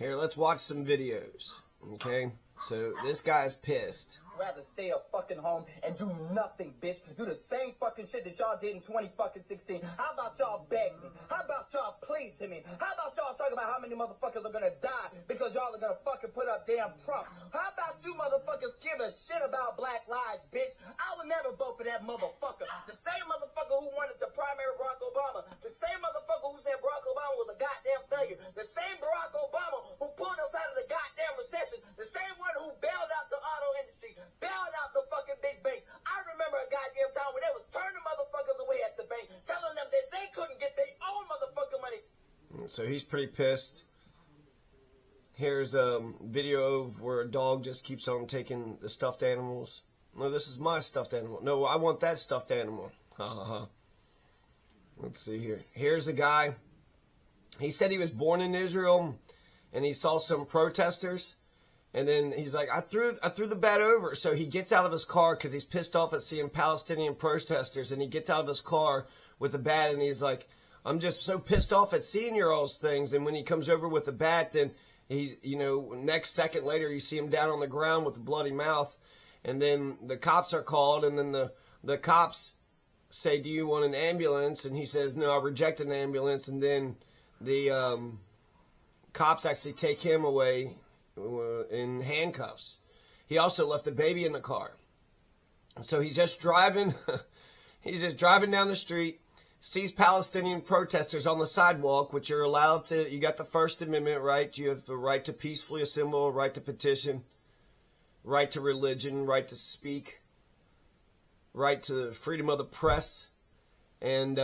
Here, let's watch some videos, okay? So, this guy's pissed. Rather stay a fucking home and do nothing, bitch. Do the same fucking shit that y'all did in 2016. How about y'all beg me? How about y'all plead to me? How about y'all talk about how many motherfuckers are gonna die because y'all are gonna fucking put up damn Trump? How about you motherfuckers give a shit about black lives, bitch? I would never vote for that motherfucker. The same motherfucker who wanted to primary Barack Obama. The same motherfucker who said Barack Obama was a goddamn failure. The same Barack Obama who pulled us out of the goddamn recession. The same one who bailed out the auto industry. Bailed out the fucking big banks. I remember a goddamn time when they was turning motherfuckers away at the bank, telling them that they couldn't get their own motherfucking money. So he's pretty pissed. Here's a video of where a dog just keeps on taking the stuffed animals. No, this is my stuffed animal. No, I want that stuffed animal. Ha ha ha. Let's see here. Here's a guy. He said he was born in Israel, and he saw some protesters. And then he's like, I threw the bat over. So he gets out of his car because he's pissed off at seeing Palestinian protesters. And he gets out of his car with a bat and he's like, I'm just so pissed off at seeing your all's things. And when he comes over with the bat, then he's, you know, next second later you see him down on the ground with a bloody mouth. And then the cops are called. And then the cops say, do you want an ambulance? And he says, no, I reject an ambulance. And then the cops actually take him away in handcuffs. He also left the baby in the car. So he's just driving down the street, sees Palestinian protesters on the sidewalk, which you're allowed to. You got the First Amendment, right? You have the right to peacefully assemble, right to petition, right to religion, right to speak, right to freedom of the press. And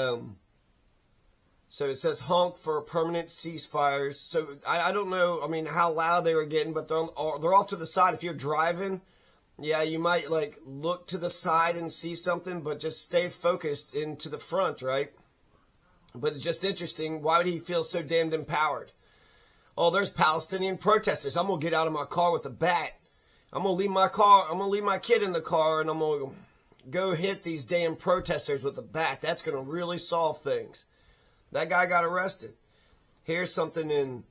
so it says honk for permanent ceasefires. So I don't know, I mean, how loud they were getting, but they're off to the side. If you're driving, yeah, you might like look to the side and see something, but just stay focused into the front, right? But it's just interesting. Why would he feel so damned empowered? Oh, there's Palestinian protesters. I'm going to get out of my car with a bat. I'm going to leave my car. I'm going to leave my kid in the car, and I'm going to go hit these damn protesters with a bat. That's going to really solve things. That guy got arrested. Here's something in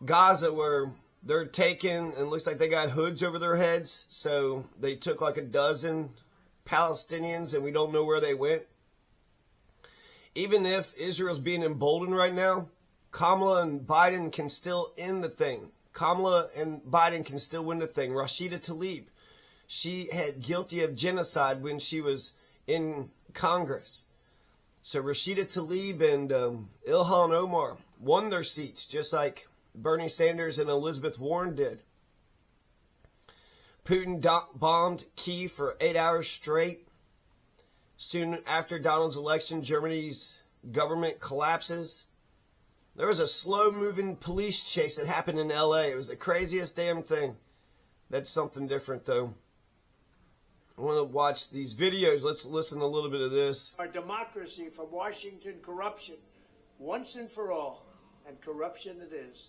Gaza where they're taking, and it looks like they got hoods over their heads. So they took like a dozen Palestinians, and we don't know where they went. Even if Israel's being emboldened right now, Kamala and Biden can still end the thing. Kamala and Biden can still win the thing. Rashida Tlaib, she had guilty of genocide when she was in Congress. So Rashida Tlaib and Ilhan Omar won their seats, just like Bernie Sanders and Elizabeth Warren did. Putin bombed Kyiv for 8 hours straight. Soon after Donald's election, Germany's government collapses. There was a slow-moving police chase that happened in LA. It was the craziest damn thing. That's something different, though. I want to watch these videos. Let's listen to a little bit of this. Our democracy from Washington corruption, once and for all, and corruption it is.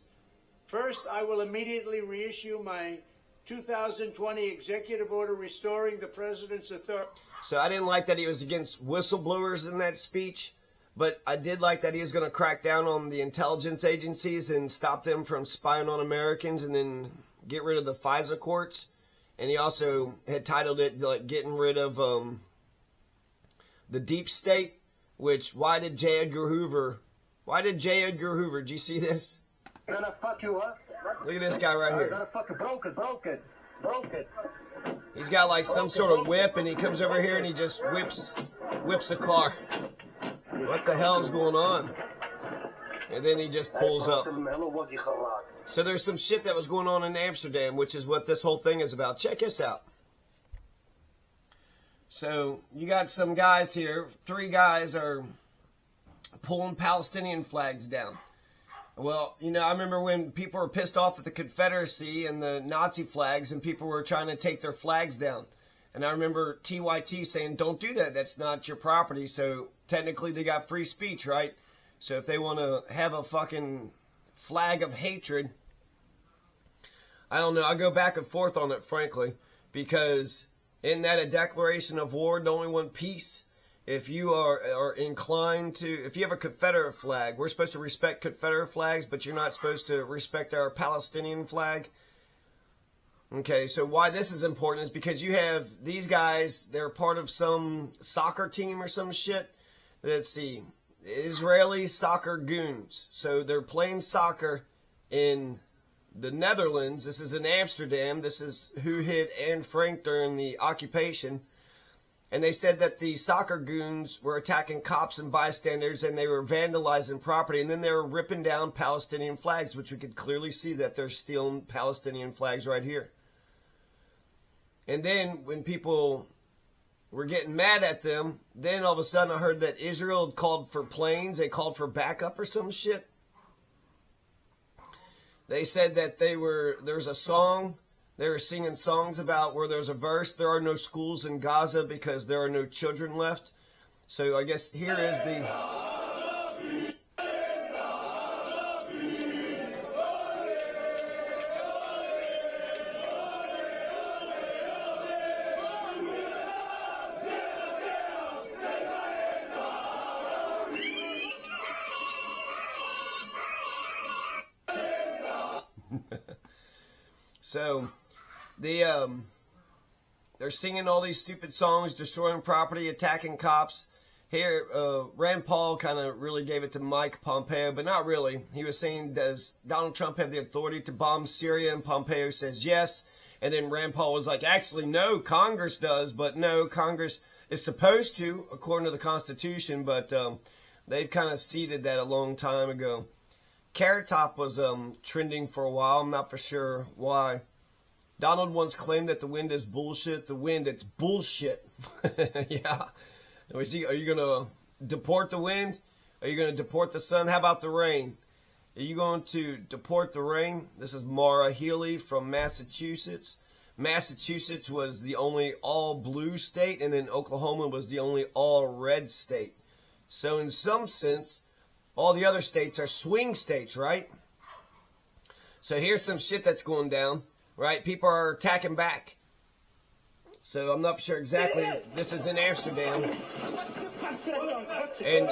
First, I will immediately reissue my 2020 executive order restoring the president's authority. So I didn't like that he was against whistleblowers in that speech, but I did like that he was going to crack down on the intelligence agencies and stop them from spying on Americans and then get rid of the FISA courts. And he also had titled it like getting rid of the deep state, which why did J. Edgar Hoover, did you see this? Gonna fuck you up. Look at this guy right here. Gonna fucking broke it. He's got like some sort of whip and he comes over here and he just whips a car. What the hell is going on? And then he just pulls up. So there's some shit that was going on in Amsterdam, which is what this whole thing is about. Check this out. So you got some guys here. 3 guys are pulling Palestinian flags down. Well, you know, I remember when people were pissed off at the Confederacy and the Nazi flags and people were trying to take their flags down. And I remember TYT saying, don't do that. That's not your property. So technically they got free speech, right? So if they want to have a fucking flag of hatred, I don't know. I go back and forth on it, frankly, because isn't that a declaration of war? Don't we want peace? if you are inclined to, if you have a Confederate flag, we're supposed to respect Confederate flags, but you're not supposed to respect our Palestinian flag. Okay, so why this is important is because you have these guys, they're part of some soccer team or some shit. Let's see, Israeli soccer goons. So they're playing soccer in the Netherlands. This is in Amsterdam. This is who hit Anne Frank during the occupation. And they said that the soccer goons were attacking cops and bystanders, and they were vandalizing property, and then they were ripping down Palestinian flags, which we could clearly see that they're stealing Palestinian flags right here. And then when people were getting mad at them, then all of a sudden I heard that Israel had called for planes. They called for backup or some shit. They said that there's a song. They were singing songs about where there's a verse, there are no schools in Gaza because there are no children left. So I guess here is the... So... they're singing all these stupid songs, destroying property, attacking cops. Here, Rand Paul kind of really gave it to Mike Pompeo, but not really. He was saying, does Donald Trump have the authority to bomb Syria? And Pompeo says yes. And then Rand Paul was like, actually, no, Congress does. But no, Congress is supposed to, according to the Constitution. But they've kind of ceded that a long time ago. Carrot Top was trending for a while. I'm not for sure why. Donald once claimed that the wind is bullshit. The wind, it's bullshit. Yeah. Are you going to deport the wind? Are you going to deport the sun? How about the rain? Are you going to deport the rain? This is Mara Healy from Massachusetts. Massachusetts was the only all-blue state, and then Oklahoma was the only all-red state. So in some sense, all the other states are swing states, right? So here's some shit that's going down. Right, people are attacking back. So I'm not sure exactly. This is in Amsterdam. And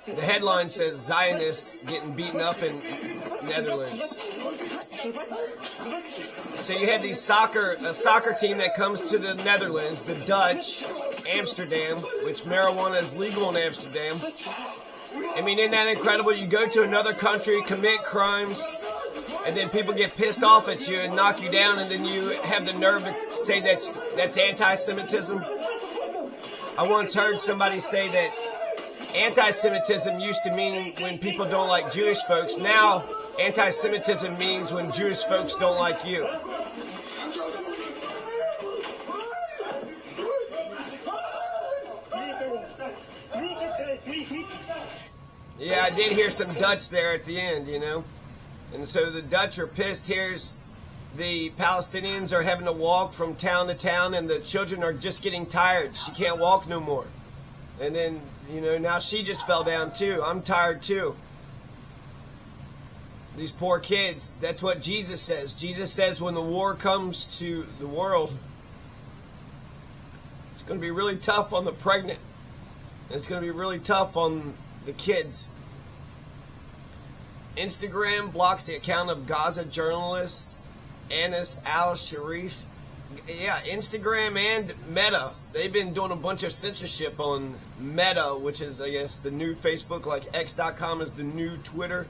the headline says Zionist getting beaten up in Netherlands. So you had a soccer team that comes to the Netherlands, the Dutch, Amsterdam, which marijuana is legal in Amsterdam. I mean, isn't that incredible? You go to another country, commit crimes, and then people get pissed off at you and knock you down, and then you have the nerve to say that that's anti-Semitism. I once heard somebody say that anti-Semitism used to mean when people don't like Jewish folks. Now, anti-Semitism means when Jewish folks don't like you. Yeah, I did hear some Dutch there at the end, you know. And so the Dutch are pissed. Here's the Palestinians are having to walk from town to town, and the children are just getting tired. She can't walk no more. And then, you know, now she just fell down too. I'm tired too. These poor kids. That's what Jesus says. Jesus says when the war comes to the world, it's going to be really tough on the pregnant. And it's going to be really tough on the kids. Instagram blocks the account of Gaza journalist Anas al-Sharif. Yeah, Instagram and Meta. They've been doing a bunch of censorship on Meta, which is, I guess, the new Facebook, like X.com is the new Twitter.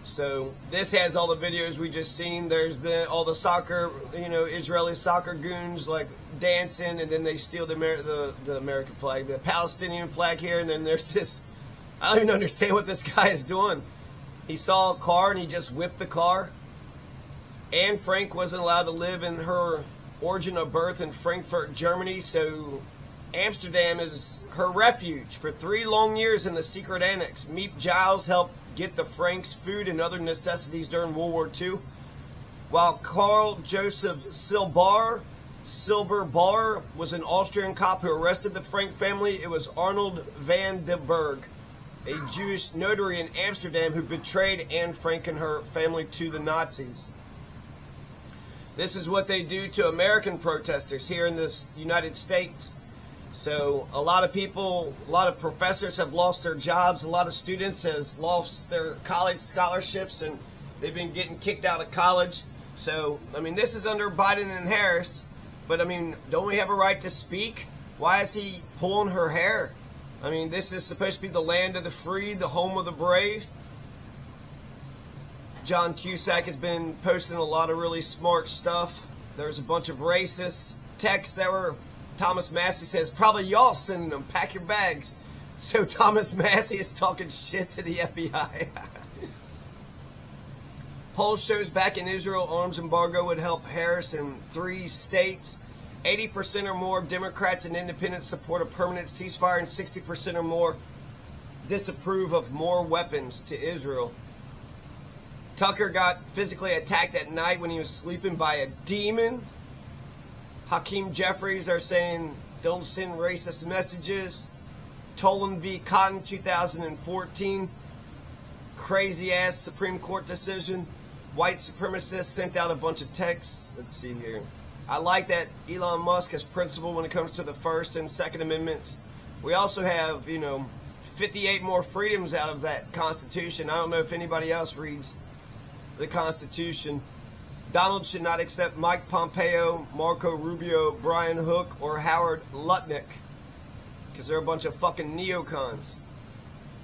So this has all the videos we just seen. There's all the soccer, you know, Israeli soccer goons like dancing, and then they steal the American flag, the Palestinian flag here, and then there's this. I don't even understand what this guy is doing. He saw a car and he just whipped the car. Anne Frank wasn't allowed to live in her origin of birth in Frankfurt, Germany, so Amsterdam is her refuge for 3 long years in the secret annex. Meep Giles helped get the Franks food and other necessities during World War II. While Karl Joseph Silber was an Austrian cop who arrested the Frank family, it was Arnold van den Berg, a Jewish notary in Amsterdam who betrayed Anne Frank and her family to the Nazis. This is what they do to American protesters here in the United States. So a lot of people, a lot of professors have lost their jobs. A lot of students has lost their college scholarships, and they've been getting kicked out of college. So, I mean, this is under Biden and Harris. But, I mean, don't we have a right to speak? Why is he pulling her hair? I mean, this is supposed to be the land of the free, the home of the brave. John Cusack has been posting a lot of really smart stuff. There's a bunch of racist texts that were... Thomas Massey says, probably y'all sending them. Pack your bags. So Thomas Massey is talking shit to the FBI. Poll shows back in Israel arms embargo would help Harris in 3 states. 80% or more of Democrats and independents support a permanent ceasefire, and 60% or more disapprove of more weapons to Israel. Tucker got physically attacked at night when he was sleeping by a demon. Hakeem Jeffries are saying, don't send racist messages. Tolan v. Cotton, 2014. Crazy ass Supreme Court decision. White supremacists sent out a bunch of texts. Let's see here. I like that Elon Musk has principle when it comes to the First and Second Amendments. We also have, 58 more freedoms out of that Constitution. I don't know if anybody else reads the Constitution. Donald should not accept Mike Pompeo, Marco Rubio, Brian Hook, or Howard Lutnick, because they're a bunch of fucking neocons.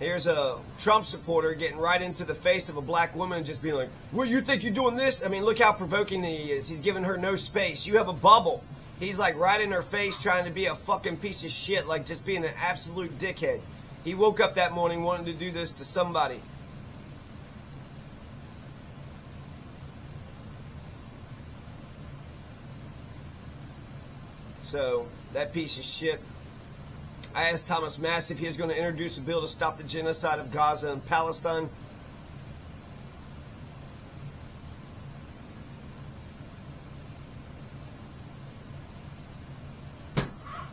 Here's a Trump supporter getting right into the face of a black woman, just being like, well, you think you're doing this? I mean, look how provoking he is. He's giving her no space. You have a bubble. He's like right in her face trying to be a fucking piece of shit, like just being an absolute dickhead. He woke up that morning wanting to do this to somebody. So, that piece of shit. I asked Thomas Massey if he was going to introduce a bill to stop the genocide of Gaza and Palestine.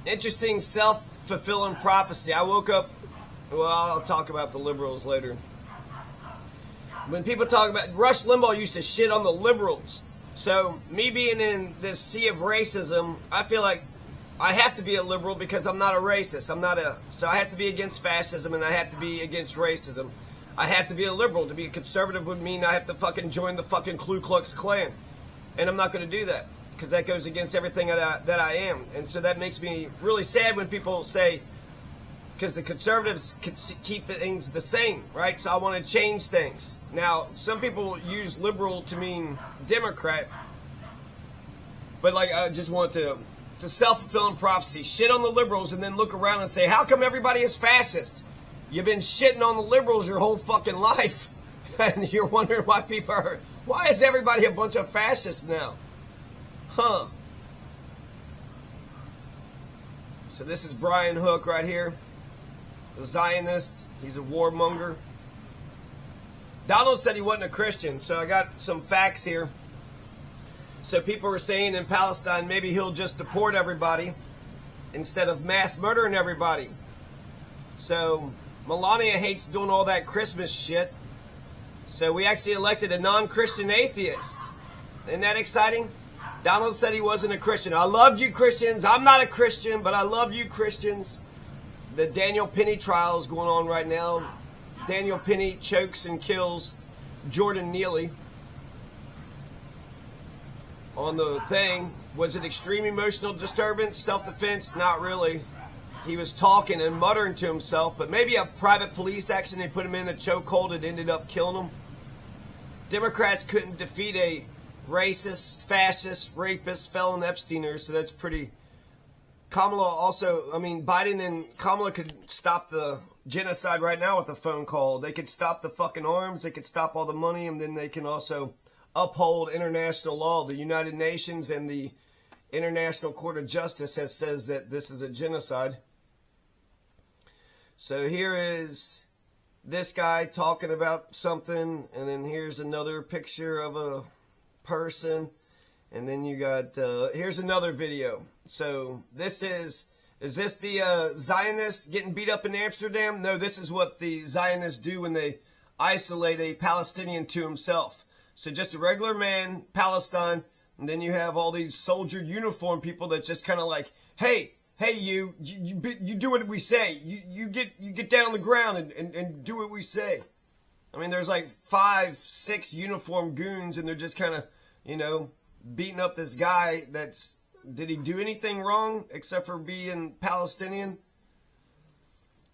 Interesting self-fulfilling prophecy. I woke up, well, I'll talk about the liberals later. When people talk about, Rush Limbaugh used to shit on the liberals. So, me being in this sea of racism, I feel like I have to be a liberal because I'm not a racist. So I have to be against fascism and I have to be against racism. I have to be a liberal. To be a conservative would mean I have to fucking join the fucking Ku Klux Klan. And I'm not going to do that because that goes against everything that I am. And so that makes me really sad when people say, because the conservatives could keep the things the same, right? So I want to change things. Now, some people use liberal to mean Democrat, but like I just want to, it's a self-fulfilling prophecy. Shit on the liberals and then look around and say, how come everybody is fascist? You've been shitting on the liberals your whole fucking life. And you're wondering why people are, why is everybody a bunch of fascists now? Huh. So this is Brian Hook right here. The Zionist. He's a warmonger. Donald said he wasn't a Christian, so I got some facts here. So people were saying in Palestine, maybe he'll just deport everybody instead of mass murdering everybody. So Melania hates doing all that Christmas shit. So we actually elected a non-Christian atheist. Isn't that exciting? Donald said he wasn't a Christian. I love you Christians. I'm not a Christian, but I love you Christians. The Daniel Penny trial is going on right now. Daniel Penny chokes and kills Jordan Neely on the thing. Was it extreme emotional disturbance? Self-defense? Not really. He was talking and muttering to himself, but maybe a private police action. They put him in a chokehold and ended up killing him. Democrats couldn't defeat a racist, fascist, rapist, felon Epsteiner, so that's pretty... Kamala also, Biden and Kamala could stop the genocide right now with a phone call. They could stop the fucking arms, they could stop all the money, and then they can also uphold international law. The United Nations and the International Court of Justice says that this is a genocide. So here is this guy talking about something, and then here's another picture of a person, and then you got, here's another video. So this is this the Zionists getting beat up in Amsterdam? No, this is what the Zionists do when they isolate a Palestinian to himself. So just a regular man, Palestine, and then you have all these soldier uniform people that just kind of like, hey, hey, you do what we say. You get down on the ground and do what we say. I mean, there's like 5, 6 uniformed goons, and they're just kind of, beating up this guy did he do anything wrong except for being Palestinian?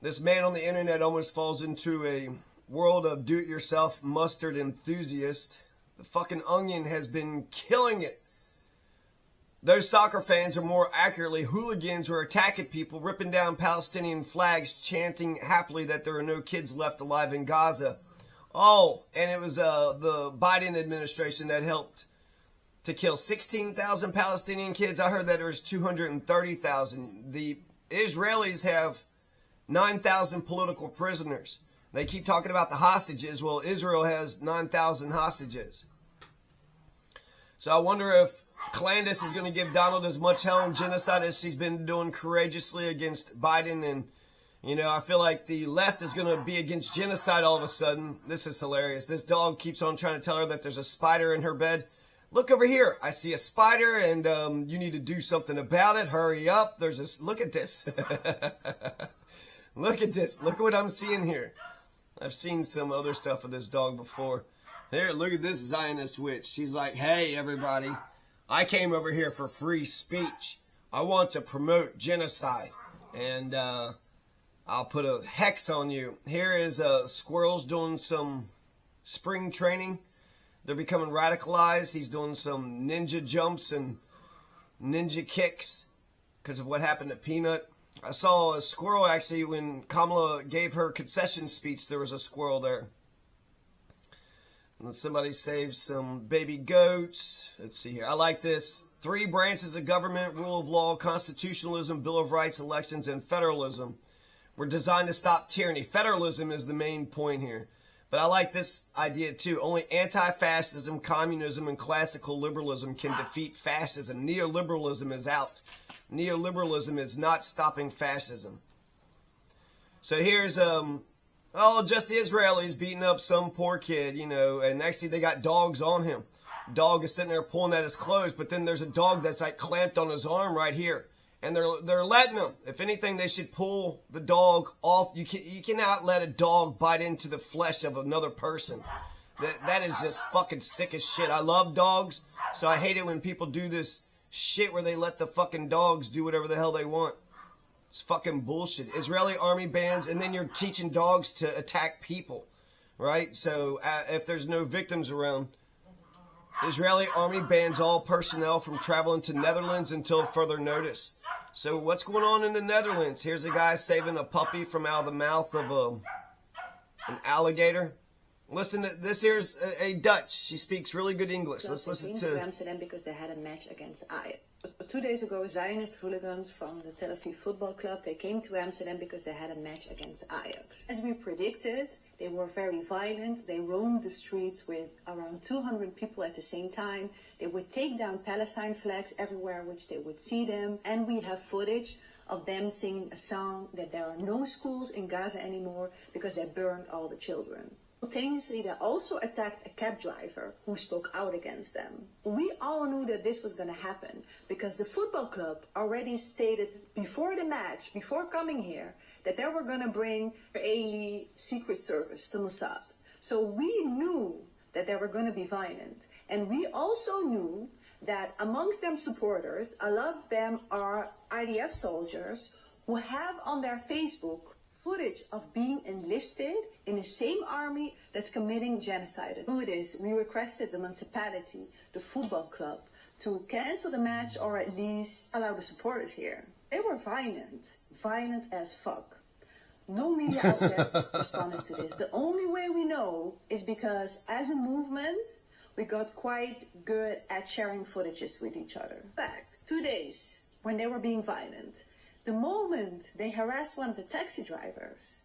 This man on the internet almost falls into a world of do-it-yourself mustard enthusiast. The fucking Onion has been killing it. Those soccer fans are more accurately hooligans who are attacking people, ripping down Palestinian flags, chanting happily that there are no kids left alive in Gaza. Oh, and it was the Biden administration that helped to kill 16,000 Palestinian kids. I heard that there was 230,000. The Israelis have 9,000 political prisoners. They keep talking about the hostages. Well, Israel has 9,000 hostages. So I wonder if Clandis is going to give Donald as much hell and genocide as she's been doing courageously against Biden. And, I feel like the left is going to be against genocide all of a sudden. This is hilarious. This dog keeps on trying to tell her that there's a spider in her bed. Look over here. I see a spider, and you need to do something about it. Hurry up. Look at this. Look at this. Look at what I'm seeing here. I've seen some other stuff of this dog before. Here, look at this Zionist witch. She's like, hey, everybody. I came over here for free speech. I want to promote genocide. And I'll put a hex on you. Here is squirrels doing some spring training. They're becoming radicalized. He's doing some ninja jumps and ninja kicks because of what happened to Peanut. I saw a squirrel actually when Kamala gave her concession speech. There was a squirrel there. And somebody saved some baby goats. Let's see here. I like this. 3 branches of government: rule of law, constitutionalism, Bill of Rights, elections, and federalism were designed to stop tyranny. Federalism is the main point here. But I like this idea too. Only anti-fascism, communism, and classical liberalism can defeat fascism. Neoliberalism is out. Neoliberalism is not stopping fascism. So here's just the Israelis beating up some poor kid, and actually they got dogs on him. Dog is sitting there pulling at his clothes, but then there's a dog that's like clamped on his arm right here. And they're letting him. If anything, they should pull the dog off. You cannot let a dog bite into the flesh of another person. That is just fucking sick as shit. I love dogs, so I hate it when people do this shit where they let the fucking dogs do whatever the hell they want. It's fucking bullshit. Israeli army bans, and then you're teaching dogs to attack people, right? So if there's no victims around, Israeli army bans all personnel from traveling to Netherlands until further notice. So what's going on in the Netherlands? Here's a guy saving a puppy from out of the mouth of an alligator. Listen to this. Here's a Dutch. She speaks really good English. Let's listen to Amsterdam because they had a match against Ajax. But 2 days ago, Zionist hooligans from the Tel Aviv football club, they came to Amsterdam because they had a match against Ajax. As we predicted, they were very violent. They roamed the streets with around 200 people at the same time. They would take down Palestine flags everywhere which they would see them. And we have footage of them singing a song that there are no schools in Gaza anymore because they burned all the children. Simultaneously, they also attacked a cab driver who spoke out against them. We all knew that this was going to happen because the football club already stated before the match, before coming here, that they were going to bring Israeli secret service to Mossad. So we knew that they were going to be violent. And we also knew that amongst them supporters, a lot of them are IDF soldiers who have on their Facebook footage of being enlisted in the same army that's committing genocide. To do this, we requested the municipality, the football club, to cancel the match or at least allow the supporters here. They were violent as fuck. No media outlet responded to this. The only way we know is because as a movement, we got quite good at sharing footages with each other. Back 2 days when they were being violent, the moment they harassed one of the taxi drivers,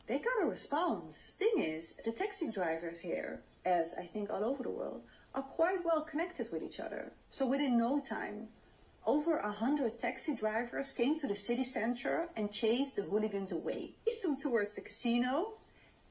they got a response. Thing is, the taxi drivers here, as I think all over the world, are quite well connected with each other. So within no time, over 100 taxi drivers came to the city center and chased the hooligans away. Chased them towards the casino,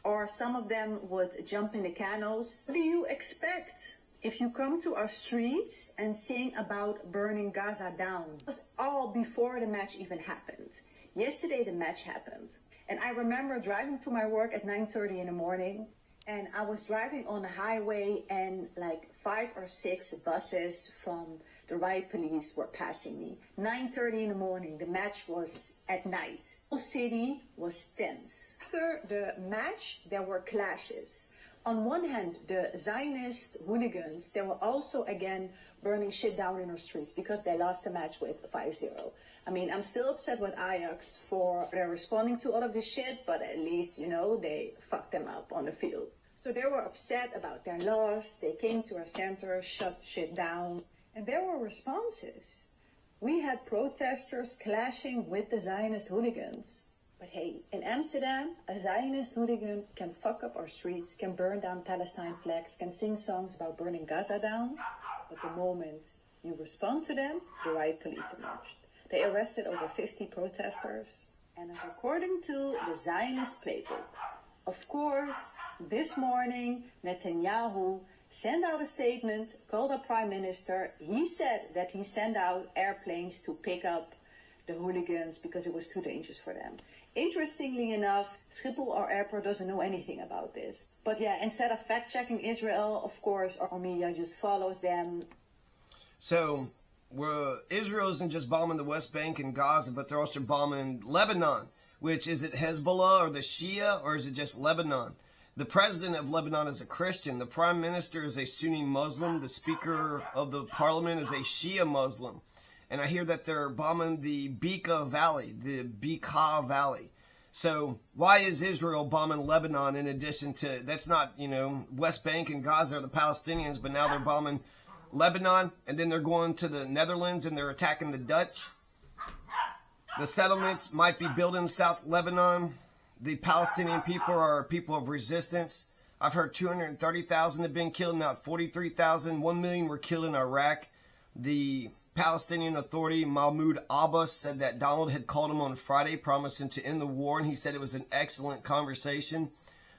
or some of them would jump in the canals. What do you expect If you come to our streets and sing about burning Gaza down, it was all before the match even happened. Yesterday the match happened. And I remember driving to my work at 9:30 in the morning. And I was driving on the highway and like 5 or 6 buses from the riot police were passing me. 9:30 in the morning, the match was at night. The whole city was tense. After the match, there were clashes. On one hand, the Zionist hooligans, they were also again burning shit down in our streets because they lost the match with 5-0. I mean, I'm still upset with Ajax for their responding to all of this shit, but at least, you know, they fucked them up on the field. So they were upset about their loss. They came to our center, shut shit down. And there were responses. We had protesters clashing with the Zionist hooligans. But hey, in Amsterdam, a Zionist hooligan can fuck up our streets, can burn down Palestine flags, can sing songs about burning Gaza down. But the moment you respond to them, the riot police emerged. They arrested over 50 protesters. And as according to the Zionist playbook, of course, this morning, Netanyahu sent out a statement, called a prime minister. He said that he sent out airplanes to pick up the hooligans because it was too dangerous for them. Interestingly enough, Schiphol, our airport, doesn't know anything about this. But yeah, instead of fact-checking Israel, of course, our media just follows them. So, Israel isn't just bombing the West Bank and Gaza, but they're also bombing Lebanon, which, is it Hezbollah or the Shia, or is it just Lebanon? The president of Lebanon is a Christian. The prime minister is a Sunni Muslim. The speaker of the parliament is a Shia Muslim. And I hear that they're bombing the Bekaa Valley. So why is Israel bombing Lebanon in addition to, that's not, you know, West Bank and Gaza are the Palestinians, but now they're bombing Lebanon, and then they're going to the Netherlands and they're attacking the Dutch. The settlements might be built in South Lebanon. The Palestinian people are people of resistance. I've heard 230,000 have been killed, not 43,000. 1 million were killed in Iraq. The Palestinian Authority, Mahmoud Abbas, said that Donald had called him on Friday, promising to end the war, and he said it was an excellent conversation.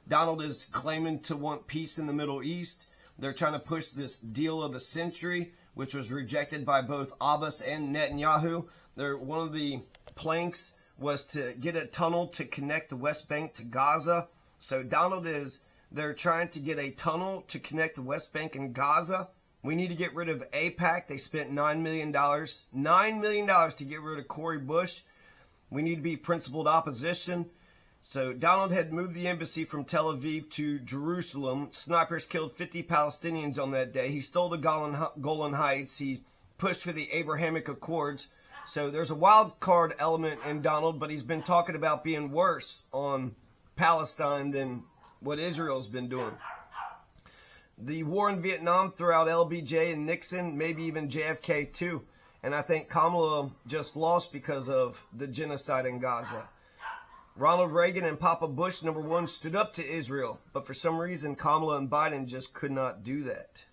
Donald is claiming to want peace in the Middle East. They're trying to push this deal of the century, which was rejected by both Abbas and Netanyahu. One of the planks was to get a tunnel to connect the West Bank to Gaza. So they're trying to get a tunnel to connect the West Bank and Gaza. We need to get rid of AIPAC. They spent $9 million to get rid of Cori Bush. We need to be principled opposition. So Donald had moved the embassy from Tel Aviv to Jerusalem. Snipers killed 50 Palestinians on that day. He stole the Golan Heights. He pushed for the Abrahamic Accords. So there's a wild card element in Donald, but he's been talking about being worse on Palestine than what Israel's been doing. The war in Vietnam threw out LBJ and Nixon, maybe even JFK too. And I think Kamala just lost because of the genocide in Gaza. Ronald Reagan and Papa Bush, number one, stood up to Israel. But for some reason, Kamala and Biden just could not do that.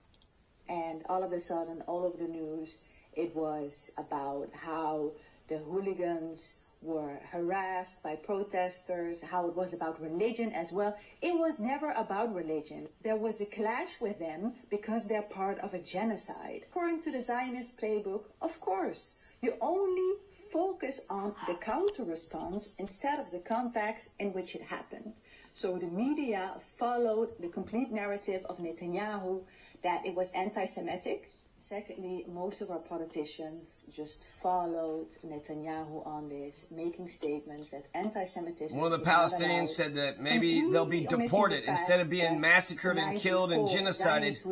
And all of a sudden, all over the news, it was about how the hooligans were harassed by protesters, how it was about religion as well. It was never about religion. There was a clash with them because they're part of a genocide. According to the Zionist playbook, of course, you only focus on the counter-response instead of the context in which it happened. So the media followed the complete narrative of Netanyahu that it was anti-Semitic. Secondly, most of our politicians just followed Netanyahu on this, making statements that anti-Semitism... One of the Palestinians said that maybe they'll be deported. Instead of being massacred and killed and genocided,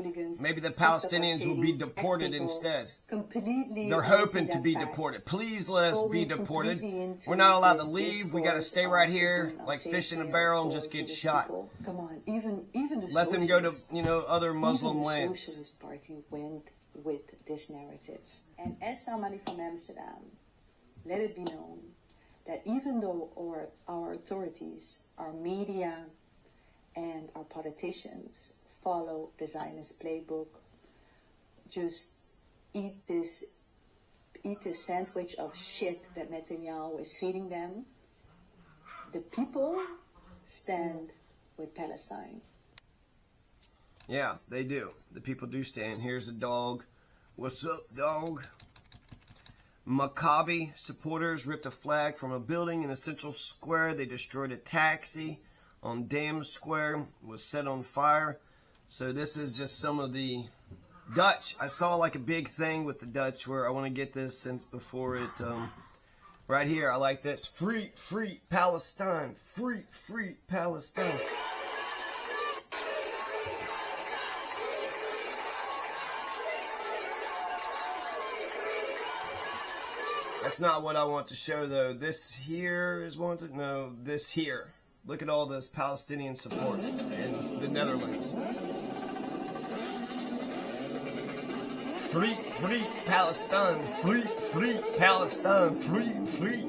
maybe the Palestinians will be deported instead. They're hoping to be deported. Please let us be deported. We're not allowed to leave. We got to stay right here like fish in a barrel and just get shot. Come on, even the let them go to, other Muslim lands. The Socialist Party went with this narrative. And as somebody from Amsterdam, let it be known that even though our authorities, our media, and our politicians follow the Zionist playbook, just eat this sandwich of shit that Netanyahu is feeding them, the people stand with Palestine. Yeah, they do. The people do stand. Here's a dog. What's up, dog? Maccabi supporters ripped a flag from a building in a central square. They destroyed a taxi on Dam Square. Was set on fire. So this is just some of the Dutch. I saw like a big thing with the Dutch where I want to get this since before it... right here, I like this. Free, free Palestine. Free, free Palestine. That's not what I want to show, though. This here is wanted. No, this here. Look at all this Palestinian support in the Netherlands. Free, free Palestine. Free, free Palestine. Free, free